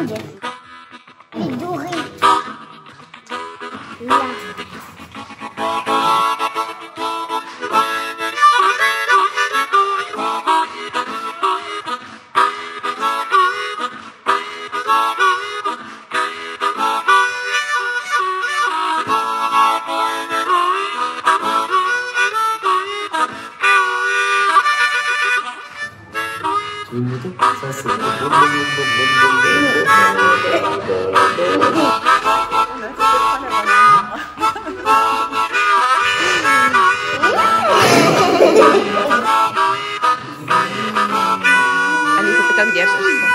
rouge. Et doré. Là. Ça c'est Алиса, ты как держишься?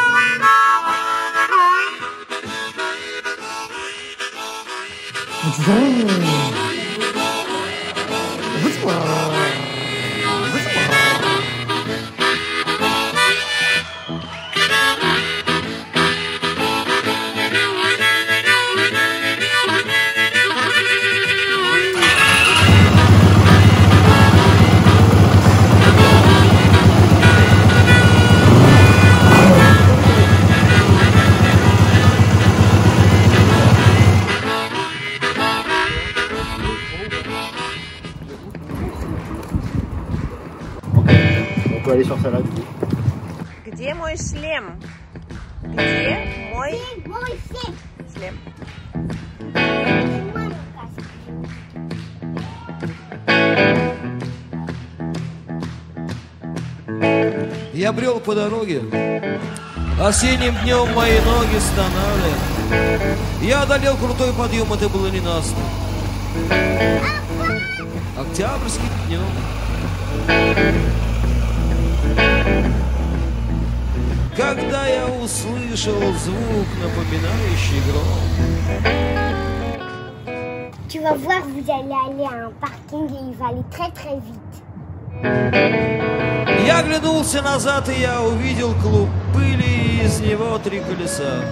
On peut aller sur ça là du coup. Где мой шлем? Где мой шлем? Я брел по дороге, осенним днем мои ноги стонали. Я одолел крутой подъем, это было ненастно. Октябрьским днем. Когда я услышал звук, напоминающий гром. Tu vas voir, vous allez aller à un parking et il va aller très très vite. Я оглянулся назад, и я увидел клуб пыли, из него 3 колеса.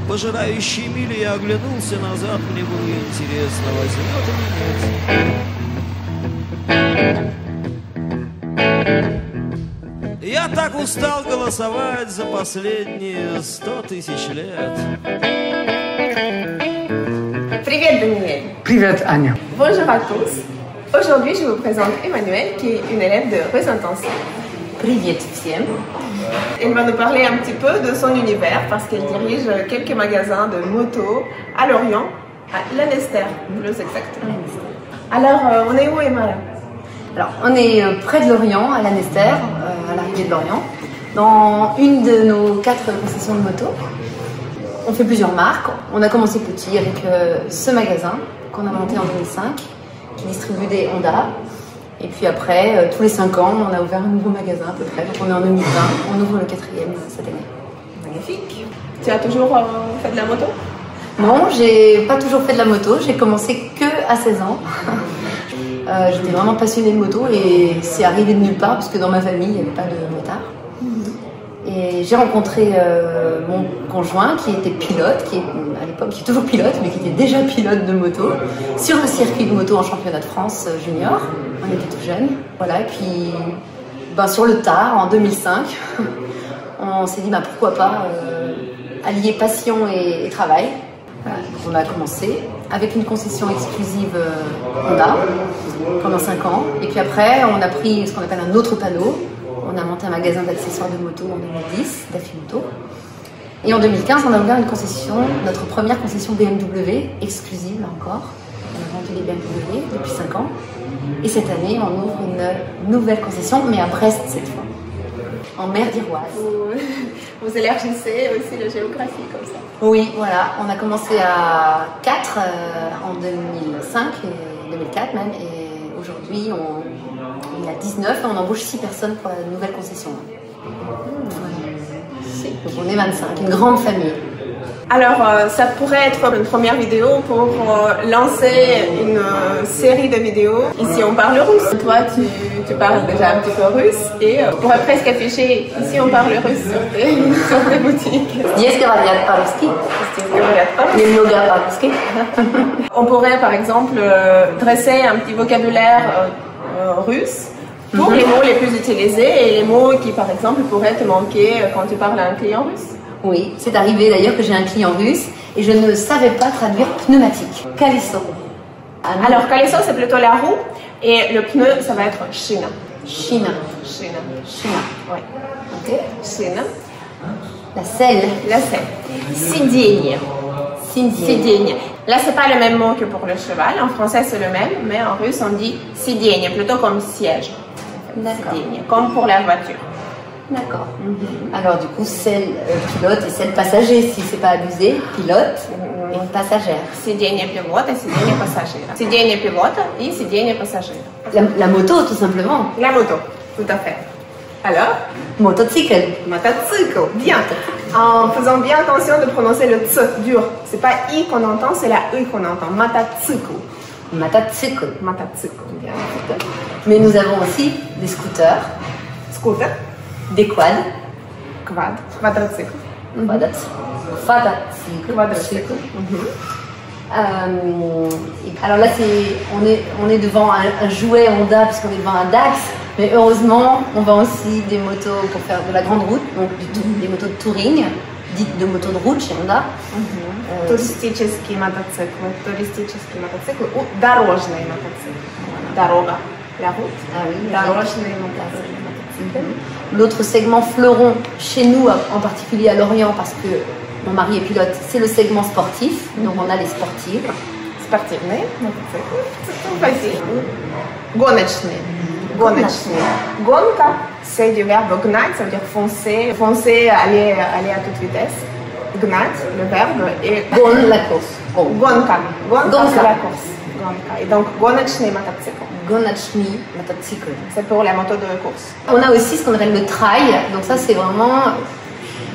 Пожирающий мили, я оглянулся назад, мне было интересно, возьмет или нет. Я так устал голосовать за последние 100 тысяч лет. Привет, Daniel. Привет, Аня. Bonjour à tous. Aujourd'hui, je vous présente Emmanuelle, qui est une élève de Russe Intensive. Привет всем. Elle va nous parler un petit peu de son univers parce qu'elle dirige quelques magasins de motos à Lorient, à Lanester, plus exactement. Alors, on est où, Emma, là? Alors, on est près de Lorient, à Lanester, à l'arrivée de Lorient, dans une de nos 4 concessions de motos. On fait plusieurs marques. On a commencé petit avec ce magasin qu'on a monté en 2005, qui distribue des Honda. Et puis après, tous les 5 ans, on a ouvert un nouveau magasin à peu près. Donc on est en 2020, on ouvre le 4e cette année. Magnifique. Tu as toujours fait de la moto? Non, j'ai pas toujours fait de la moto. J'ai commencé que à 16 ans. J'étais vraiment passionnée de moto et c'est arrivé de nulle part parce que dans ma famille, il n'y avait pas de motard. Et j'ai rencontré mon conjoint qui était pilote, qui à l'époque qui est toujours pilote, mais qui était déjà pilote de moto, sur le circuit de moto en championnat de France junior. On était tout jeunes. Voilà, et puis sur le tard, en 2005, on s'est dit pourquoi pas allier passion et travail. Voilà, on a commencé avec une concession exclusive Honda pendant 5 ans. Et puis après, on a pris ce qu'on appelle un autre panneau. On a monté un magasin d'accessoires de moto en 2010, Daffy Moto. Et en 2015, on a ouvert une concession, notre première concession BMW, exclusive là encore. On a vendu les BMW depuis 5 ans. Et cette année, on ouvre une nouvelle concession, mais à Brest cette fois, en mer d'Iroise. Vous élargissez aussi la géographie comme ça? Oui, voilà. On a commencé à 4 en 2005 et 2004 même. Et aujourd'hui, il y a 19 et on embauche 6 personnes pour la nouvelle concession. Donc on est 25, une grande famille. Alors, ça pourrait être une première vidéo pour lancer une série de vidéos. Ici, on parle russe. Toi, tu parles déjà un petit peu russe et on pourrait presque afficher ici, on parle russe sur tes boutiques. On pourrait, par exemple, dresser un petit vocabulaire russe pour les mots les plus utilisés et les mots qui, par exemple, pourraient te manquer quand tu parles à un client russe. Oui, c'est arrivé d'ailleurs que j'ai un client russe et je ne savais pas traduire pneumatique. Колесо. Alors, колесо, c'est plutôt la roue et le pneu, ça va être шина. Chine. Шина. Chine. Oui. Ok. Шина. La selle. Là, c'est сиденье. Сиденье. Là, c'est pas le même mot que pour le cheval. En français, c'est le même, mais en russe, on dit сиденье, plutôt comme siège. D'accord. Сиденье, comme pour la voiture. D'accord. Alors du coup, selle pilote et selle passager, si c'est pas abusé, pilote et passagère. Сиденье пилота, сиденье пассажира. Сиденье пилота и сиденье пассажира. La moto, tout simplement. La moto, tout à fait. Alors, Motocycle. motocycle, bien. En faisant bien attention de prononcer le ts dur. C'est pas i qu'on entend, c'est la e qu'on entend. Motocycle. Motocycle. Motocycle, bien. Mais nous avons aussi des scooters, Scooter, des quads, quadricycle. Quadricycle. Alors là, on est devant un jouet Honda puisqu'on est devant un DAX, mais heureusement, on vend aussi des motos pour faire de la grande route, donc des motos de touring, dites de motos de route chez Honda. Туристический мотоцикл, ou дорожный мотоцикл. Дорога, la route. Ah oui, Дорожный мотоцикл. L'autre segment fleuron chez nous, en particulier à Lorient, parce que mon mari est pilote, c'est le segment sportif. Donc on a les sportives. Спортивный мотоцикл. Facile. Гоночный. Гоночный. Гонка, c'est du verbe гнать, ça veut dire foncer. Foncer, aller à toute vitesse. Гнать, le verbe, et Gon, la course. Gon. гонка. Гонка, Гонка. c'est la course. Гонка. Et donc, гоночный мотоцикл. Gonachny motocycle. C'est pour la moto de course. On a aussi ce qu'on appelle le trail. Donc ça, c'est vraiment...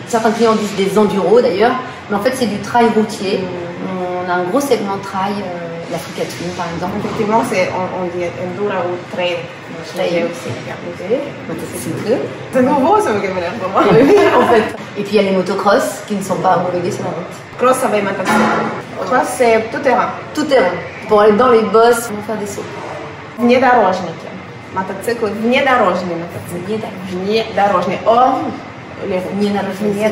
Certains clients disent des enduros d'ailleurs. Mais en fait, c'est du trail routier. On a un gros segment trail, l'Africa Twin par exemple. Effectivement, on dit enduro ou trail. Trail aussi, regardez. Motocycle. C'est nouveau, ça vocabulaire pour moi. En fait. Et puis il y a les motocross qui ne sont pas homologués sur la route. Cross avec motocycle. Cross, c'est tout terrain. Tout terrain. Pour aller dans les bosses, on va faire des sauts. Внедорожники. Мотоцикл, внедорожный мотоцикл. Внедорожный. Hors les routes. Внедорожный.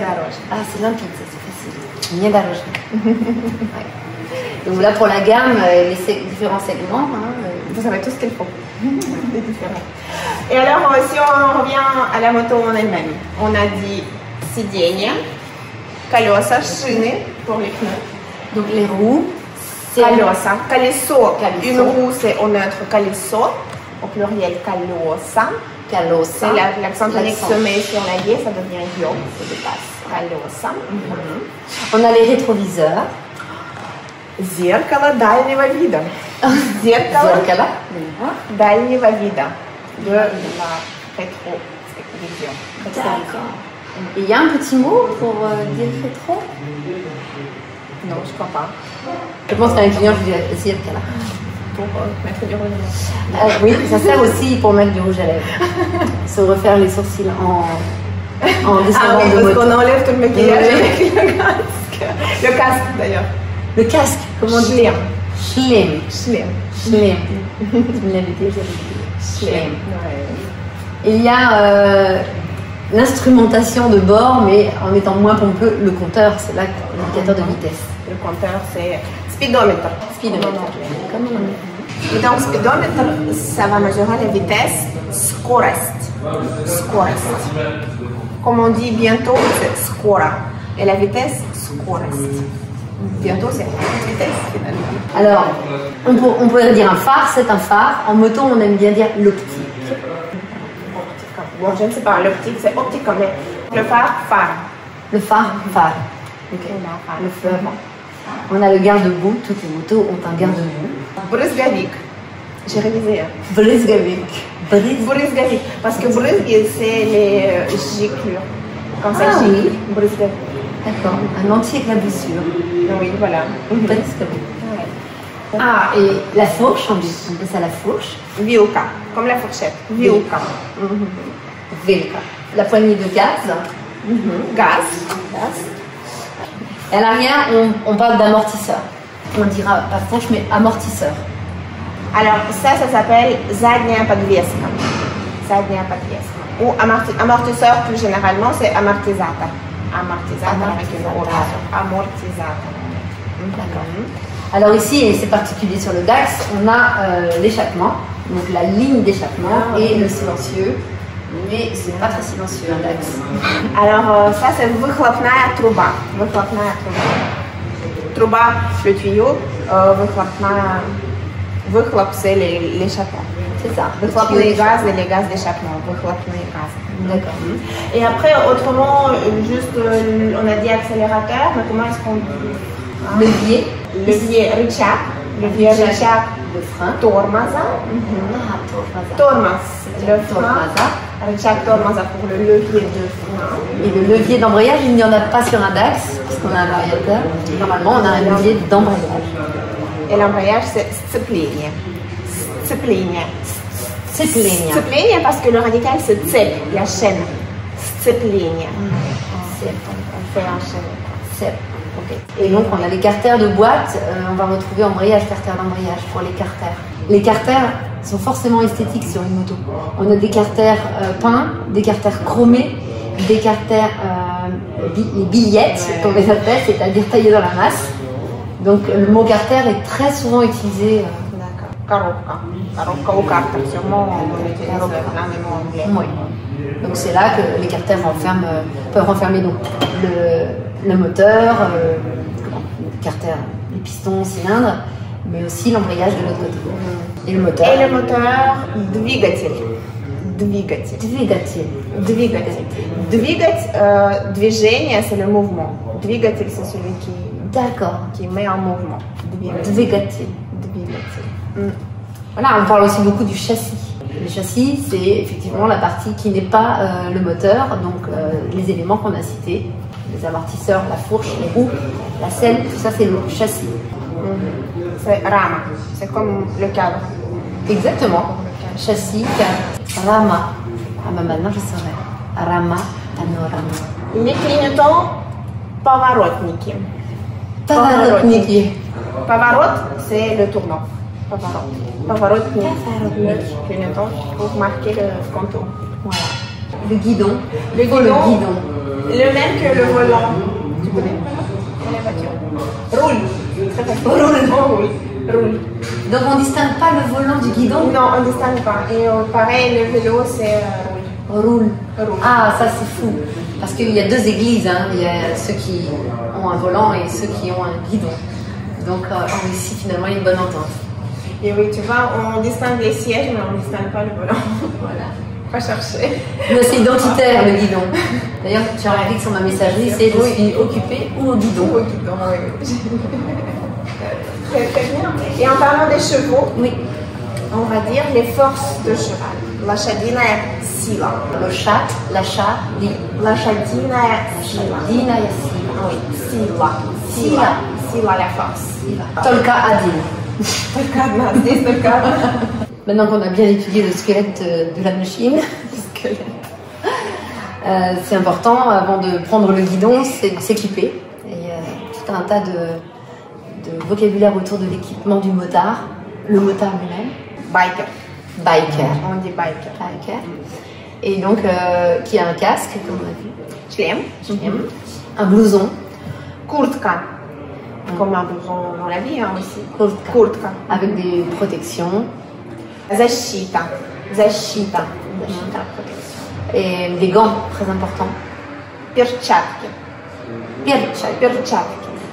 Ah, c'est limpide, ça, c'est facile. Внедорожный. Ouais. Donc là, pour la gamme, les différents segments. Vous savez tout ce qu'il faut. Les différents. Et alors, si on revient à la moto en elle-même, on a dit сиденье, колеса, шины pour les pneus. Donc les roues. Колеса. Колесо. Колесо. Une roue, c'est au neutre колесо. Au pluriel, колеса. Колеса. C'est l'accent tonique se met sur la y, ça devient yo, ça dépasse. Колеса. On a les rétroviseurs. Зеркало дальнего вида. Зеркало Zerkala. дальнего вида. De la rétrovision. D'accord. Et il y a un petit mot pour dire rétro? Non, je crois pas. Je pense qu'un client, je dirais Zerkala. Pour mettre du rouge. Oui, ça sert aussi pour mettre du rouge à lèvres. Se refaire les sourcils en descendant Ah oui, de parce moto. qu'on enlève tout le maquillage Oui. avec le casque. Le casque d'ailleurs. Le casque, comment on dit? Schlem. Schlem. Schlem. Schlem. Tu me l'avais dit, j'avais dit. Schlem. Ouais. Et il y a l'instrumentation de bord, mais en étant moins pompeux, le compteur, c'est là l'indicateur de vitesse. Le compteur, c'est speedomètre. Speedomètre. Comme on dit. Et donc, speedomètre, ça va mesurer la vitesse, скорость. Скорость. Comme on dit bientôt, c'est skora. Et la vitesse, скорость. Bientôt, c'est vitesse finalement. Alors, on pourrait dire un phare, c'est un phare. En moto, on aime bien dire l'optique. Bon, je ne sais pas, l'optique, c'est optique comme le phare, phare. Le phare, phare. Le fleur. On a le garde-boue, toutes les motos ont un garde-boue. Брызговик. J'ai révisé. Брызговик. Брызговик. Parce que брызги, c'est les giclures. Quand ça Ah gicle. oui. Брызговик. D'accord, un anti-éclaboussure. Oui, voilà. Брызговик. Ouais. Ah, et la fourche, on dit ça la fourche. Вилка. Comme la fourchette. Вилка. Velka. La poignée de gaz. Gaz. Et à l'arrière, on parle d'amortisseur. On dira pas fourche, mais amortisseur. Alors, ça s'appelle задняя подвеска. Задняя подвеска. Ou amortisseur, plus généralement, c'est amortisateur. Amortizzato avec une rotation. Amortizzato. D'accord. Alors ici, et c'est particulier sur le DAX, on a l'échappement, donc la ligne d'échappement et le silencieux, mais c'est pas très silencieux un DAX. Alors ça c'est выхлопная труба. Выхлопная труба. Труба, le tuyau, выхлоп c'est l'échappement. C'est ça. Выхлопные газы, les gaz d'échappement. Выхлопные газы. D'accord. Et après, autrement, juste, on a dit accélérateur, mais comment est-ce qu'on dit Levier. Levier рычаг. Levier рычаг. Le frein. Тормоза. Ah, tormaza. Тормоз. Le frein. Tormaza. Рычаг тормоза pour le levier de frein. Et le levier d'embrayage, il n'y en a pas sur un DAX, puisqu'on a un variateur. Normalement, on a un levier d'embrayage. Et l'embrayage, c'est сцепление. Сцепление. Сцепление. Сцепление parce que le radical, c'est цепь, la chaîne. Сцепление. On fait enchaîner. Cep. Ok. Et donc, on a les carters de boîte. On va retrouver embrayage, carter d'embrayage pour les carters. Les carters sont forcément esthétiques sur une moto. On a des carters peints, des carters chromés, des carters les billettes, comme les appelle, c'est-à-dire taillés dans la masse. Donc, le mot carter est très souvent utilisé. Коробка. Коробка ou carter, sûrement on utilise plein de mots anglais. Oui. Donc c'est là que les carters peuvent renfermer donc le moteur, le carter, les pistons, cylindres, mais aussi l'embrayage de l'autre côté. Et le moteur. Et le moteur, двигатель. Двигатель. Двигатель. Двигатель. Двигать, движение, c'est le mouvement. Двигатель, c'est celui qui met en mouvement. Двигатель. Voilà, on parle aussi beaucoup du châssis. Le châssis, c'est effectivement la partie qui n'est pas le moteur, donc les éléments qu'on a cités, les amortisseurs, la fourche, les roues, la selle, tout ça c'est le châssis. C'est rama, c'est comme le cadre. Exactement. Châssis, cadre. Rama. Ah ben maintenant je saurais. Rama, panorama. Les clignotants, поворотники. Поворотники. Поворот, c'est le tournant. Поворотник. Clignotant pour marquer le contour. Voilà. Le guidon. Le guidon. Le guidon. Le même que le volant. Tu connais dans les voitures. Roule. Très facile. Roule. Roule. Donc on ne distingue pas le volant du guidon? Non, on ne distingue pas. Et pareil, le vélo, c'est roule. Roule. Ah, ça c'est fou. Parce qu'il y a deux églises. Hein. Il y a ceux qui ont un volant et ceux qui ont un guidon. Donc on réussit finalement une bonne entente. Et oui, tu vois, on distingue les sièges, mais on ne distingue pas le volant. Voilà. Pas chercher. Mais c'est identitaire le guidon. D'ailleurs, tu as remarqué que sur ma messagerie, c'est je suis occupée ou au guidon. Ou au guidon, oui. Très bien. Et en parlant des chevaux, oui, on va dire les forces de cheval. Лошадиная сила. Лошадиная сила. Oui, сила. Sila, la force. Tolka Adin. Maintenant qu'on a bien étudié le squelette de la machine, c'est important, avant de prendre le guidon, c'est de s'équiper. Et tout un tas de vocabulaire autour de l'équipement du motard, le motard lui-même. Biker. On dit biker. Et donc, qui a un casque, comme on a vu. Шлем. Un blouson. Kurtka. Comme un blouson dans la vie, hein, aussi. Kurtka. Avec des protections. Защита. Protection. Et des gants, très importants. Перчатки.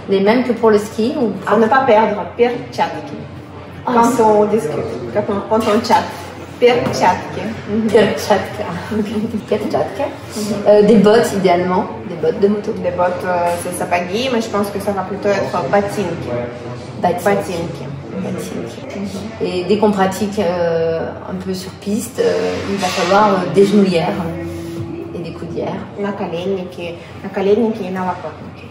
Les mêmes que pour le ski. Ou... À ne pas perdre. Перчатки. Quand on discute, quand on chatte. Перчатки. Des bottes idéalement, des bottes de moto. Des bottes, c'est sapaghi, mais je pense que ça va plutôt être ботинки. Et dès qu'on pratique un peu sur piste, il va falloir des genouillères et des coudières. Наколенники et налокотники.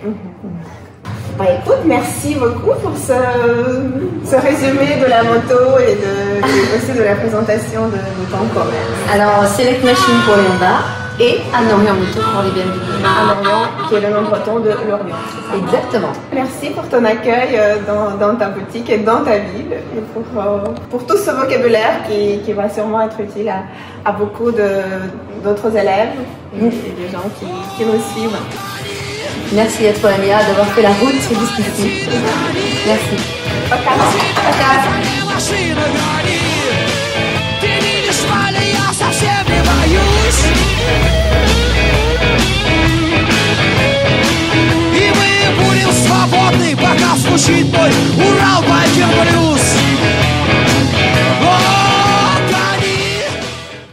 Bah écoute, merci beaucoup pour ce résumé de la moto et aussi de la présentation de ton commerce. Alors, Select Machine pour les Honda et à Lorient Moto pour les BMW. À Lorient, qui est le nom breton de Lorient. Exactement. Merci pour ton accueil dans ta boutique et dans ta ville et pour tout ce vocabulaire qui va sûrement être utile à beaucoup d'autres élèves et des gens qui nous suivent. Merci à toi, Mia, d'avoir fait la route jusqu'ici. Merci. Пока. Пока. Пока звучит мой Урал, Байкер Блюз.